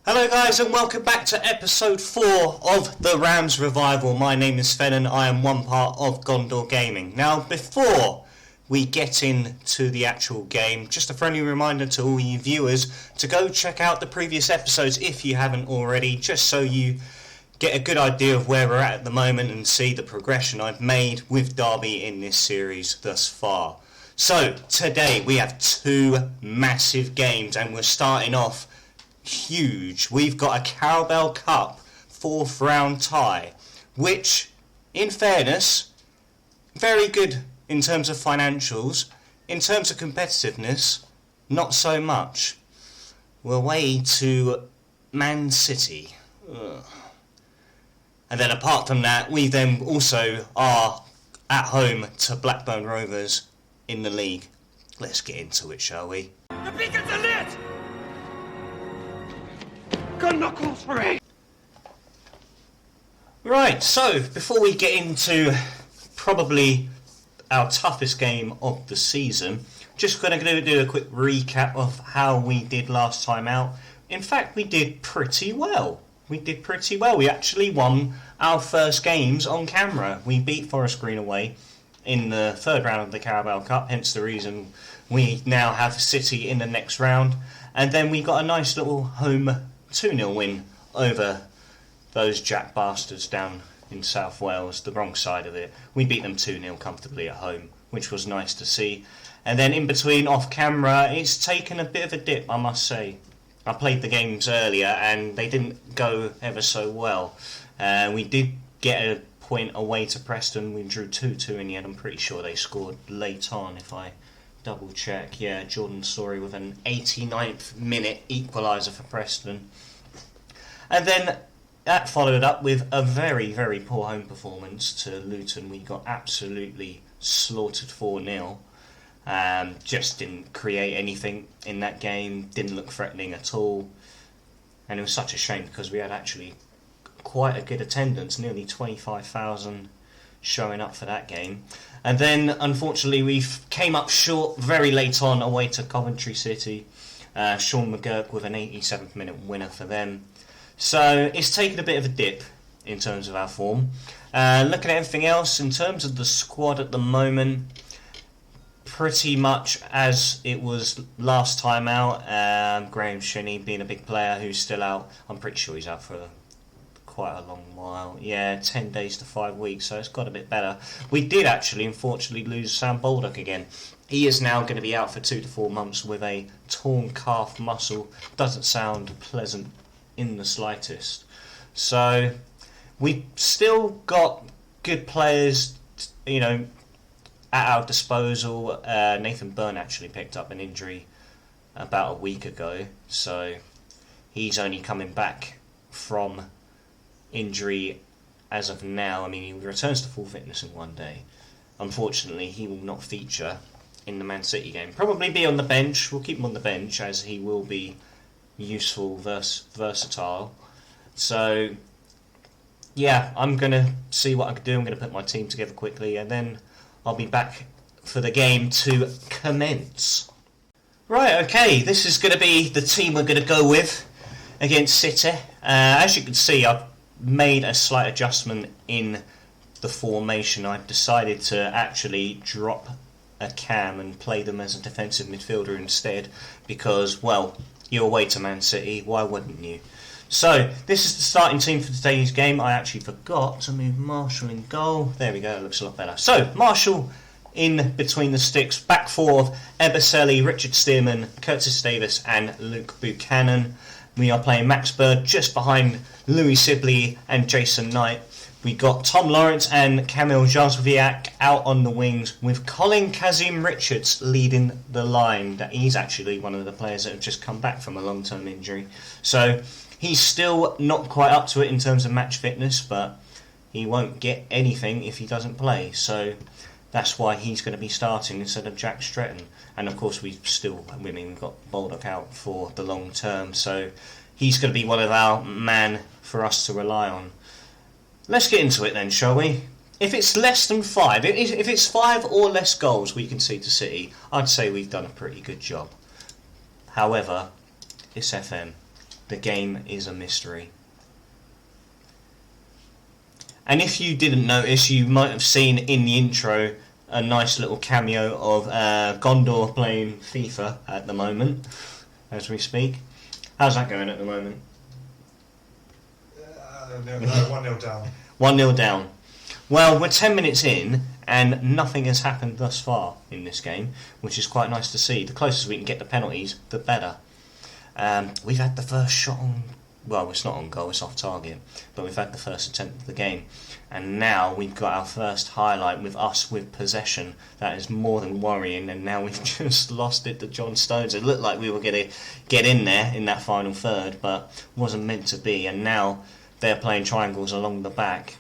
Hello guys and welcome back to episode 4 of the Rams Revival. My name is Fennan, I am one part of Gondor Gaming. Now before we get into the actual game, just a friendly reminder to all you viewers to go check out the previous episodes if you haven't already, just so you get a good idea of where we're at the moment and see the progression I've made with Derby in this series thus far. So today we have 2 massive games and we're starting off huge. We've got a Carabao Cup 4th round tie, which in fairness very good in terms of financials. In terms of competitiveness, not so much. We're away to Man City. Ugh. And then apart from that, we then also are at home to Blackburn Rovers in the league. Let's get into it, shall we? The beacons are lit! Gun knuckles free! Right, so before we get into probably our toughest game of the season, just going to do a quick recap of how we did last time out. In fact, we did pretty well. We actually won our first games on camera. We beat Forest Green away in the 3rd round of the Carabao Cup, hence the reason we now have City in the next round. And then we got a nice little home 2-0 win over those Jack bastards down in South Wales, the wrong side of it. We beat them 2-0 comfortably at home, which was nice to see. And then in between, off camera, it's taken a bit of a dip, I must say. I played the games earlier and they didn't go ever so well. We did get a point away to Preston. We drew 2-2 in the end. I'm pretty sure they scored late on, if I double check. Yeah, Jordan Story with an 89th minute equaliser for Preston. And then that followed up with a very, very poor home performance to Luton. We got absolutely slaughtered 4-0. Just didn't create anything in that game, didn't look threatening at all. And it was such a shame because we had actually quite a good attendance, nearly 25,000 showing up for that game. And then unfortunately we came up short very late on away to Coventry City. Sean McGurk with an 87th minute winner for them. So it's taken a bit of a dip in terms of our form. Looking at everything else, in terms of the squad at the moment, pretty much as it was last time out. Graham Shinney being a big player who's still out. I'm pretty sure he's out for quite a long while. Yeah, 10 days to 5 weeks, so it's got a bit better. We did actually, unfortunately, lose Sam Baldock again. He is now going to be out for 2 to 4 months with a torn calf muscle. Doesn't sound pleasant in the slightest. So we've still got good players, at our disposal. Nathan Byrne actually picked up an injury about a week ago, so he's only coming back from injury as of now. I mean, he returns to full fitness in one day. Unfortunately, he will not feature in the Man City game. Probably be on the bench. We'll keep him on the bench as he will be useful, versatile. So yeah, I'm going to see what I can do. I'm going to put my team together quickly and then I'll be back for the game to commence. Right, okay, this is going to be the team we're going to go with against City. As you can see, I've made a slight adjustment in the formation. I've decided to actually drop a Cam and play them as a defensive midfielder instead because, well, you're away to Man City, why wouldn't you? So, this is the starting team for today's game. I actually forgot to move Marshall in goal. There we go, it looks a lot better. So, Marshall in between the sticks. Back 4 of Eberselli, Richard Stearman, Curtis Davis and Luke Buchanan. We are playing Max Bird just behind Louis Sibley and Jason Knight. We got Tom Lawrence and Kamil Jazwiak out on the wings with Colin Kazim Richards leading the line. He's actually one of the players that have just come back from a long-term injury. So he's still not quite up to it in terms of match fitness, but he won't get anything if he doesn't play. So that's why he's going to be starting instead of Jack Stretton. And of course we've got Baldock out for the long term, so he's going to be one of our man for us to rely on. Let's get into it then, shall we? If it's less than 5, if it's 5 or less goals we can see to City, I'd say we've done a pretty good job. However, it's FM. the game is a mystery. And if you didn't notice, you might have seen in the intro a nice little cameo of Gondor playing FIFA at the moment, as we speak. How's that going at the moment? 1-0 down. 1-0 down. Well, we're 10 minutes in, and nothing has happened thus far in this game, which is quite nice to see. The closest we can get to penalties, the better. We've had the first shot on... Well, it's not on goal, it's off target. But we've had the first attempt of the game. And now we've got our first highlight with us with possession. That is more than worrying, and now we've just lost it to John Stones. It looked like we were going to get in there in that final third, but wasn't meant to be. And now they're playing triangles along the back,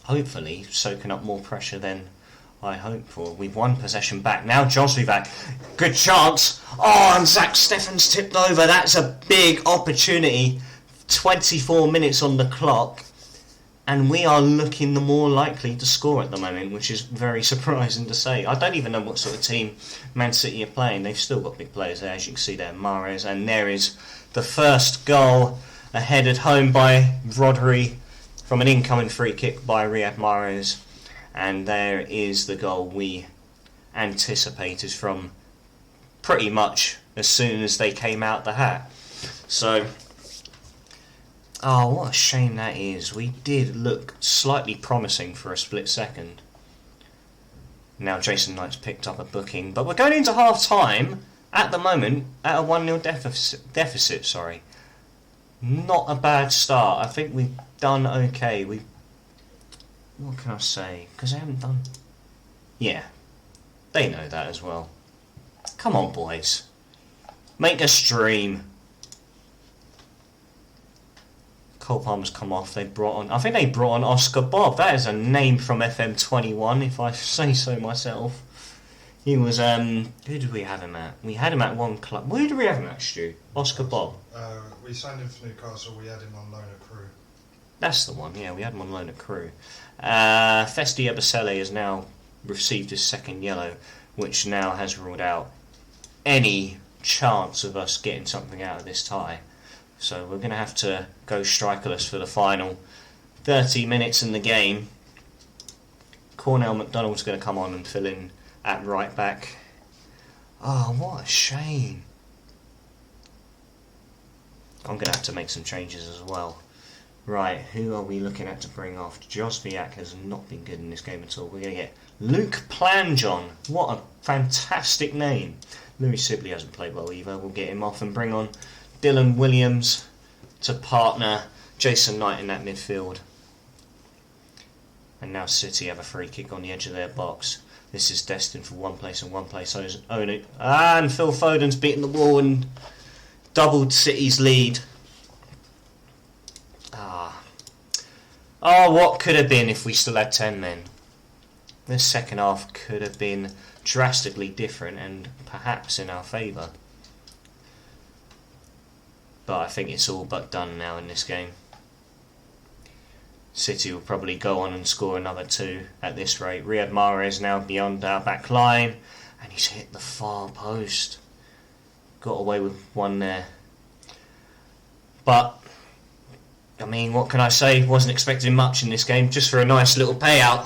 hopefully soaking up more pressure than I hoped for. We've won possession back. Now Josviak, good chance. Oh, and Zach Steffens tipped over. That's a big opportunity. 24 minutes on the clock, and we are looking the more likely to score at the moment, which is very surprising to say. I don't even know what sort of team Man City are playing. They've still got big players there, as you can see there, Mahrez, and there is the first goal, a headed home by Rodri from an incoming free kick by Riyad Mahrez, and there is the goal we anticipated from pretty much as soon as they came out the hat. So, oh, what a shame that is. We did look slightly promising for a split second. Now Jason Knight's picked up a booking, but we're going into half time at the moment at a 1-0 deficit. Sorry, not a bad start. I think we've done okay. What can I say? Because I haven't done... Yeah, they know that as well. Come on, boys. Make a stream. Cole Palmer's come off. I think they brought on Oscar Bob. That is a name from FM21, if I say so myself. He was, who did we have him at? We had him at one club. Where did we have him at, Stu? Oscar Bob. We signed him for Newcastle. We had him on loan at Crewe. That's the one, yeah, we had him on loan at Crewe. Festi Ebisele has now received his second yellow, which now has ruled out any chance of us getting something out of this tie. So we're going to have to go strikerless for the final 30 minutes in the game. Cornell McDonald's going to come on and fill in at right back. Oh, what a shame. I'm going to have to make some changes as well. Right, who are we looking at to bring off? Josviak has not been good in this game at all. We're going to get Luke Planjon. What a fantastic name. Louis Sibley hasn't played well either. We'll get him off and bring on Dylan Williams to partner Jason Knight in that midfield. And now City have a free kick on the edge of their box. This is destined for one place and one place only. And Phil Foden's beaten the wall and doubled City's lead. Oh, what could have been if we still had 10 men? This second half could have been drastically different and perhaps in our favour. But I think it's all but done now in this game. City will probably go on and score another 2 at this rate. Riyad Mahrez now beyond our back line, and he's hit the far post. Got away with one there. But, I mean, what can I say? Wasn't expecting much in this game, just for a nice little payout.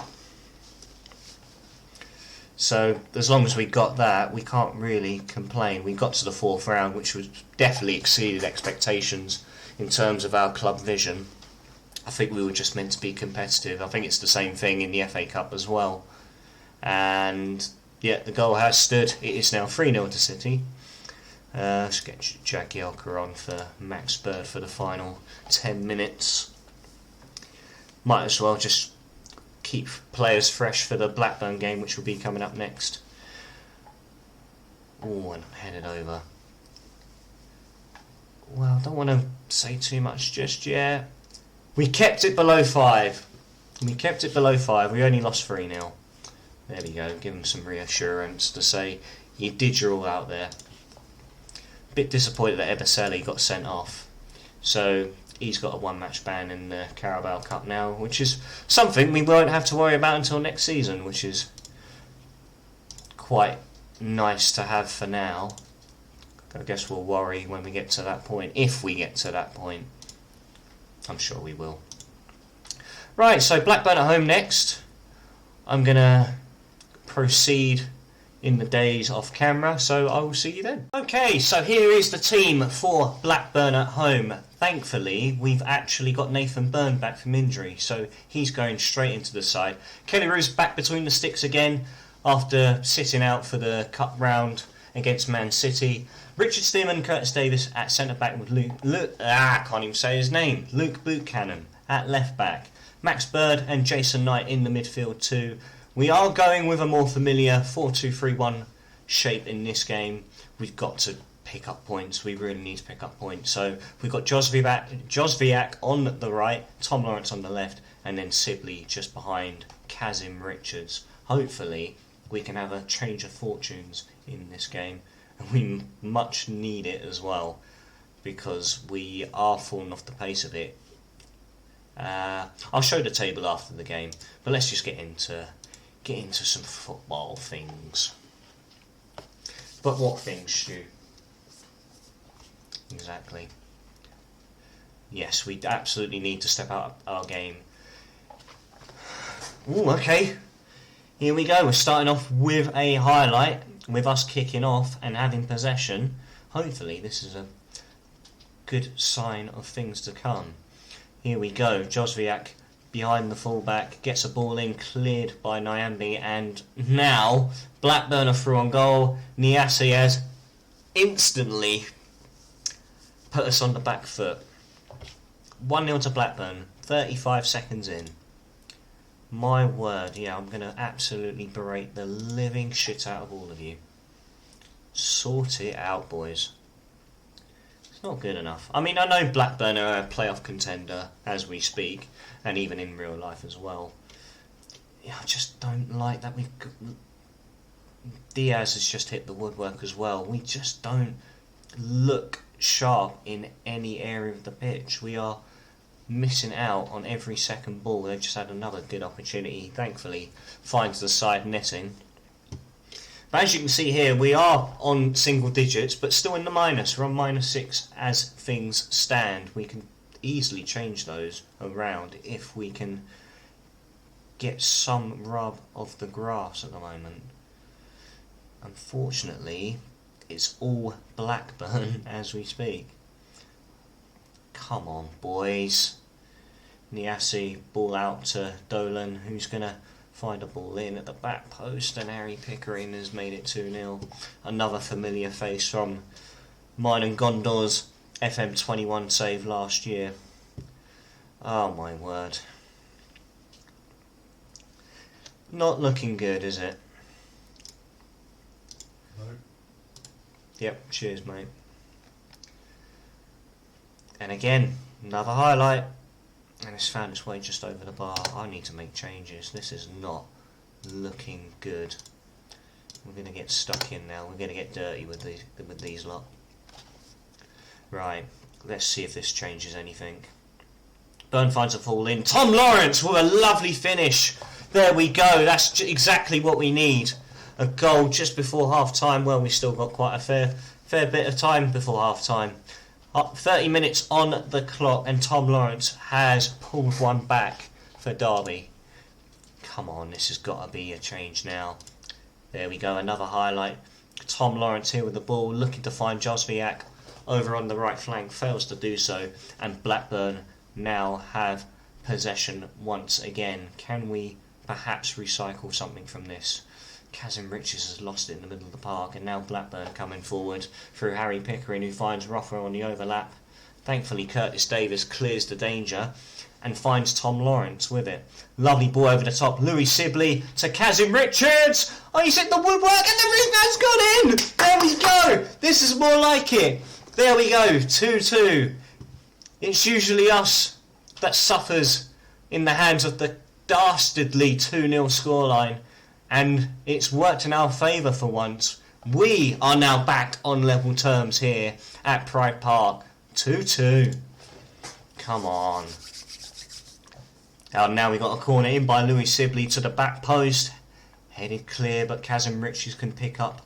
So, as long as we got that, we can't really complain. We got to the 4th round, which was definitely exceeded expectations in terms of our club vision. I think we were just meant to be competitive. I think it's the same thing in the FA Cup as well. And, yeah, the goal has stood. It is now 3-0 to City. Let's get Jagielka on for Max Bird for the final 10 minutes. Might as well just keep players fresh for the Blackburn game, which will be coming up next. Oh, and I'm headed over. Well, I don't want to say too much just yet. We kept it below 5. We kept it below 5. We only lost 3-0. There we go. Give them some reassurance to say you did your all out there. Bit disappointed that Ebisele got sent off. So he's got a 1-match ban in the Carabao Cup now, which is something we won't have to worry about until next season, which is quite nice to have for now. I guess we'll worry when we get to that point, if we get to that point. I'm sure we will. Right, so Blackburn at home next. I'm going to proceed in the days off camera, so I will see you then. Okay, so here is the team for Blackburn at home. Thankfully, we've actually got Nathan Byrne back from injury, so he's going straight into the side. Kelly Roos back between the sticks again after sitting out for the cup round against Man City. Richard Stearman, Curtis Davis at centre-back with can't even say his name. Luke Buchanan at left-back. Max Bird and Jason Knight in the midfield too. We are going with a more familiar 4-2-3-1 shape in this game. We've got to pick up points. We really need to pick up points. So we've got Josviak on the right, Tom Lawrence on the left, and then Sibley just behind Kazim Richards. Hopefully we can have a change of fortunes in this game. And we much need it as well, because we are falling off the pace of it. I'll show the table after the game, but let's just get into some football things. But what things, Stu? Exactly. Yes, we absolutely need to step out our game. Ooh, okay. Here we go. We're starting off with a highlight, with us kicking off and having possession. Hopefully this is a good sign of things to come. Here we go. Josviak behind the fullback, gets a ball in, cleared by Nyambi, and now Blackburn are through on goal. Niasse has instantly put us on the back foot. 1-0 to Blackburn, 35 seconds in. My word, yeah, I'm going to absolutely berate the living shit out of all of you. Sort it out, boys. It's not good enough. I mean, I know Blackburn are a playoff contender as we speak, and even in real life as well. Yeah, I just don't like that Diaz has just hit the woodwork as well. We just don't look sharp in any area of the pitch. We are missing out on every second ball. They've just had another good opportunity. Thankfully, finds the side netting. But as you can see here, we are on single digits, but still in the minus. We're on -6 as things stand. We can easily change those around if we can get some rub of the grass at the moment. Unfortunately, it's all Blackburn as we speak. Come on, boys. Niasse, ball out to Dolan, who's going to find a ball in at the back post, and Harry Pickering has made it 2-0. Another familiar face from mine and Gondor's FM21 save last year. Oh my word. Not looking good, is it? No. Yep, cheers, mate. And again, another highlight. And it's found its way just over the bar. I need to make changes. This is not looking good. We're going to get stuck in now. We're going to get dirty with these lot. Right, let's see if this changes anything. Byrne finds a fall in. Tom Lawrence with a lovely finish. There we go. That's exactly what we need. A goal just before half-time. Well, we still got quite a fair bit of time before half-time. 30 minutes on the clock, and Tom Lawrence has pulled one back for Derby. Come on, this has got to be a change now. There we go, another highlight. Tom Lawrence here with the ball, looking to find Josviak over on the right flank, fails to do so, and Blackburn now have possession once again. Can we perhaps recycle something from this? Kazim Richards has lost it in the middle of the park, and now Blackburn coming forward through Harry Pickering, who finds Roffer on the overlap. Thankfully, Curtis Davis clears the danger and finds Tom Lawrence with it. Lovely ball over the top. Louis Sibley to Kazim Richards. Oh, he's hit the woodwork, and the rebound's gone in. There we go. This is more like it. There we go. 2-2. It's usually us that suffers in the hands of the dastardly 2-0 scoreline. And it's worked in our favour for once. We are now back on level terms here at Pride Park. 2-2. Come on. Now we got a corner in by Louis Sibley to the back post. Headed clear, but Kazim Richards can pick up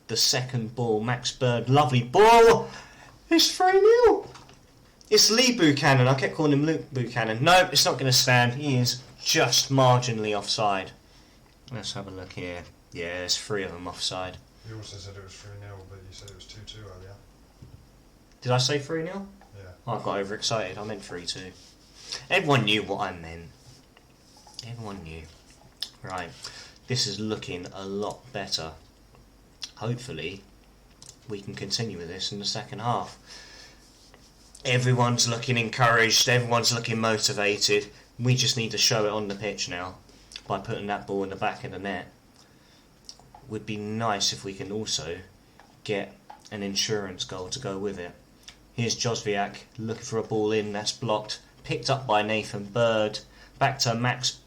the second ball. Max Bird, lovely ball. It's 3-0. It's Lee Buchanan. I kept calling him Luke Buchanan. No, it's not going to stand. He is just marginally offside. Let's have a look here. Yeah, there's 3 of them offside. You also said it was 3-0, but you said it was 2-2 earlier. Did I say 3-0? Yeah. I got overexcited. I meant 3-2. Everyone knew what I meant. Everyone knew. Right. This is looking a lot better. Hopefully, we can continue with this in the second half. Everyone's looking encouraged. Everyone's looking motivated. We just need to show it on the pitch now by putting that ball in the back of the net. Would be nice if we can also get an insurance goal to go with it. Here's Josviak looking for a ball in. That's blocked. Picked up by Nathan Bird. Back to Max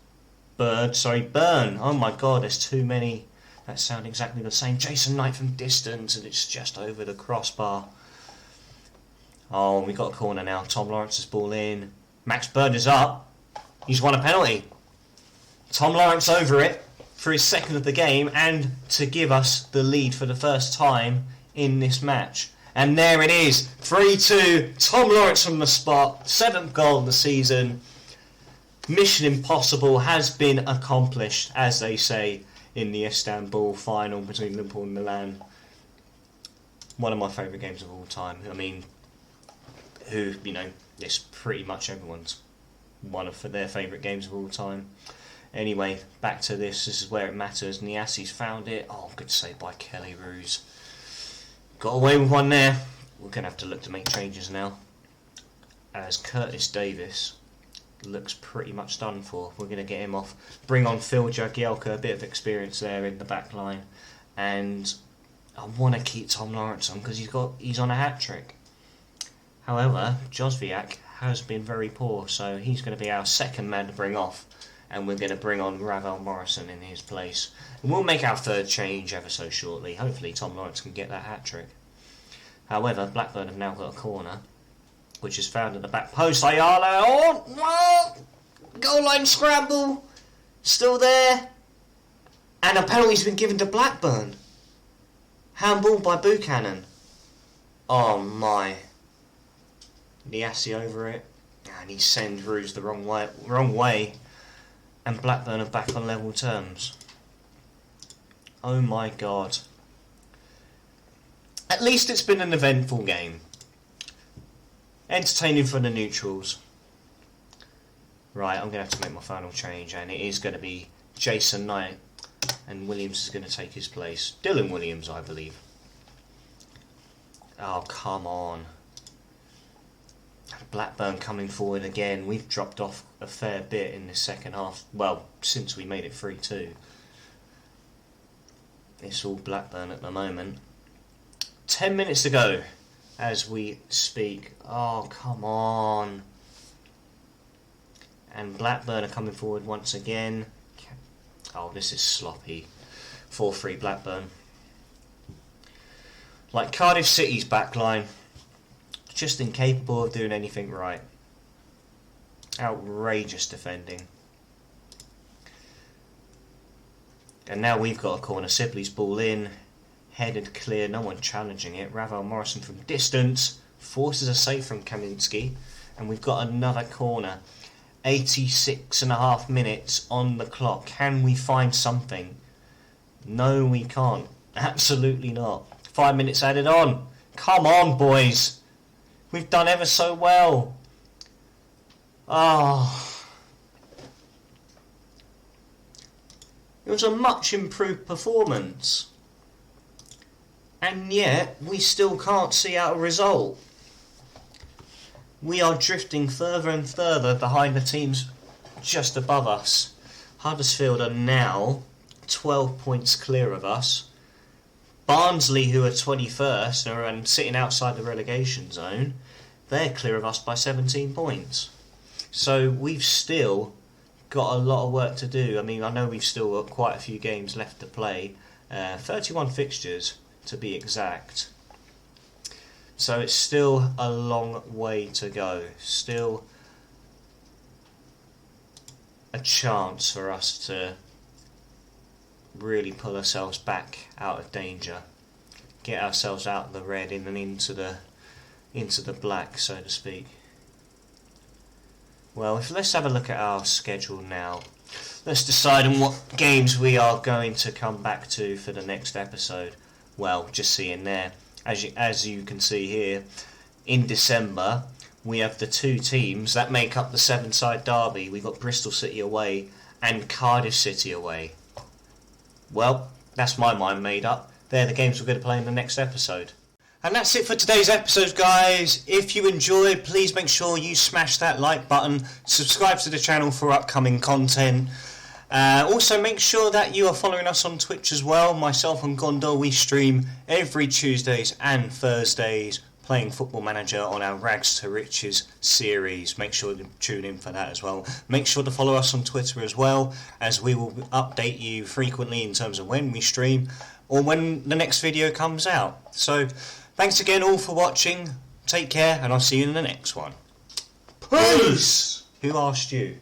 Bird. Sorry, Burn. Oh my god, there's too many that sound exactly the same. Jason Knight from distance, and it's just over the crossbar. Oh, we got a corner now. Tom Lawrence's ball in. Max Bird is up. He's won a penalty. Tom Lawrence over it for his second of the game and to give us the lead for the first time in this match. And there it is, 3-2. Tom Lawrence from the spot, 7th goal of the season. Mission impossible has been accomplished, as they say in the Istanbul final between Liverpool and Milan. One of my favourite games of all time. I mean, it's pretty much everyone's one of their favourite games of all time. Anyway, back to this. This is where it matters. Niassi's found it. Oh, good save by Kelly Ruse. Got away with one there. We're going to have to look to make changes now, as Curtis Davis looks pretty much done for. We're going to get him off. Bring on Phil Jagielka, a bit of experience there in the back line. And I want to keep Tom Lawrence on because he's on a hat-trick. However, Josviak has been very poor, so he's going to be our second man to bring off. And we're going to bring on Ravel Morrison in his place. And we'll make our third change ever so shortly. Hopefully Tom Lawrence can get that hat-trick. However, Blackburn have now got a corner, which is found at the back post. Ayala, oh, goal line scramble, still there. And a penalty's been given to Blackburn. Handball by Buchanan. Oh my. Niassi over it. And he sends Ruse the wrong way. And Blackburn are back on level terms. Oh my god. At least it's been an eventful game. Entertaining for the neutrals. Right, I'm going to have to make my final change, and it is going to be Jason Knight, and Williams is going to take his place. Dylan Williams, I believe. Oh, come on. Blackburn coming forward again. We've dropped off a fair bit in the second half. Well, since we made it 3-2. It's all Blackburn at the moment. 10 minutes to go as we speak. Oh, come on. And Blackburn are coming forward once again. Oh, this is sloppy. 4-3 Blackburn. Like Cardiff City's backline. Just incapable of doing anything right. Outrageous defending. And now we've got a corner. Sibley's ball in. Headed clear. No one challenging it. Ravel Morrison from distance. Forces a save from Kaminski. And we've got another corner. 86.5 minutes on the clock. Can we find something? No, we can't. Absolutely not. 5 minutes added on. Come on, boys. We've done ever so well. Oh. It was a much improved performance. And yet, we still can't see out a result. We are drifting further and further behind the teams just above us. Huddersfield are now 12 points clear of us. Barnsley, who are 21st and sitting outside the relegation zone, they're clear of us by 17 points. So we've still got a lot of work to do. I mean, I know we've still got quite a few games left to play. 31 fixtures to be exact. So it's still a long way to go. Still a chance for us to really pull ourselves back out of danger. get ourselves out of the red and into the black, so to speak. Well, let's have a look at our schedule now. Let's decide on what games we are going to come back to for the next episode. Well, just seeing there, as you can see here, in December we have the two teams that make up the seven-side derby. We've got Bristol City away and Cardiff City away. Well, that's my mind made up. They're the games we're going to play in the next episode. And that's it for today's episode, guys. If you enjoyed, please make sure you smash that like button, subscribe to the channel for upcoming content. Also make sure that you are following us on Twitch as well. Myself and Gondor, we stream every Tuesdays and Thursdays playing Football Manager on our Rags to Riches series. Make sure to tune in for that as well. Make sure to follow us on Twitter as well, as we will update you frequently in terms of when we stream or when the next video comes out. So thanks again all for watching. Take care, and I'll see you in the next one. Peace! Who asked you?